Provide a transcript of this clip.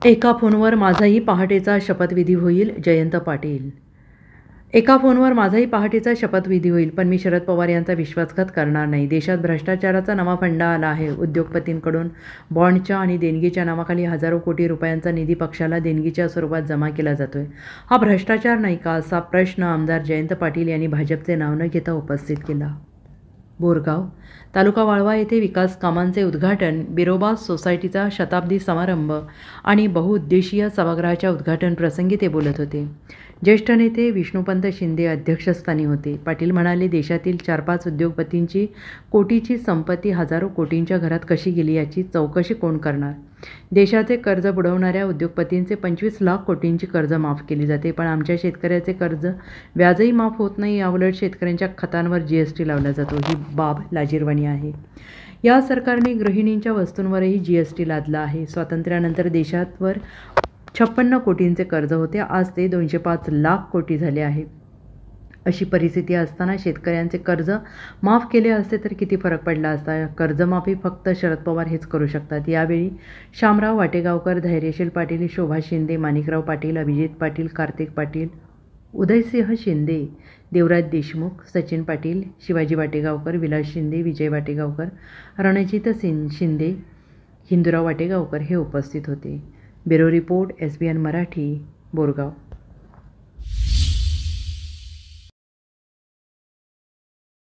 एका फोनवर माझाही पहाटेचा शपथविधी होईल, जयंत पाटील. एका फोनवर माझाही पहाटेचा शपथविधी होईल, पण मी शरद पवार यांचा विश्वासघात करणार नाही. देशात भ्रष्टाचाराचा नवा फंडा आला आहे. उद्योगपतींकडून बॉन्डच्या आणि देणगीच्या नावाखाली हजारो कोटी रुपयांचा निधी पक्षाला देणगीच्या स्वरूपात जमा केला जातोय. हा भ्रष्टाचार नाही का, असा प्रश्न आमदार जयंत पाटील यांनी भाजपचे नाव न घेता उपस्थित केला. बोरगाव तालुका वाळवा येथे विकास कामांचे उद्घाटन, बिरोबा सोसायटीचा शताब्दी समारंभ आणि बहुउद्देशीय सभागृहाच्या उद्घाटन प्रसंगी ते बोलत होते. ज्येष्ठ नेते विष्णुपंत शिंदे अध्यक्षस्थानी होते. पाटील म्हणाले, देशातील 4-5 उद्योगपतींची कोटीची संपत्ती हजारो कोटींच्या घरात कशी गेली याची चौकशी कोण करणार? देशाचे कर्ज बुडवणाऱ्या उद्योगपतींचे 25 लाख कोटींची कर्ज माफ केली जाते, पण आमच्या शेतकऱ्याचे कर्ज व्याजही माफ होत नाही. याउलट शेतकऱ्यांच्या खतांवर GST लावला जातो. ही बाब लाजिरवाणी आहे. या सरकारने गृहिणींच्या वस्तूंवरही GST लादला आहे. स्वातंत्र्यानंतर देशावर 56 कोटींचे कर्ज होते, आज ते 205 लाख कोटी झाले आहे. अशी परिस्थिती असताना शेतकऱ्यांचे कर्ज माफ केले असते तर किती फरक पडला असता? कर्जमाफी फक्त शरद पवार हेच करू शकतात. यावेळी शामराव वाटेगावकर, धैर्यशील पाटील, शोभा शिंदे, माणिकराव पाटील, अभिजित पाटील, कार्तिक पाटील, उदयसिंह शिंदे, देवराज देशमुख, सचिन पाटील, शिवाजी वाटेगावकर, विलास शिंदे, विजय वाटेगावकर, रणजित शिंदे, हिंदूराव वाटेगावकर हे उपस्थित होते. Bureau report, SBN Marathi, Borgaon.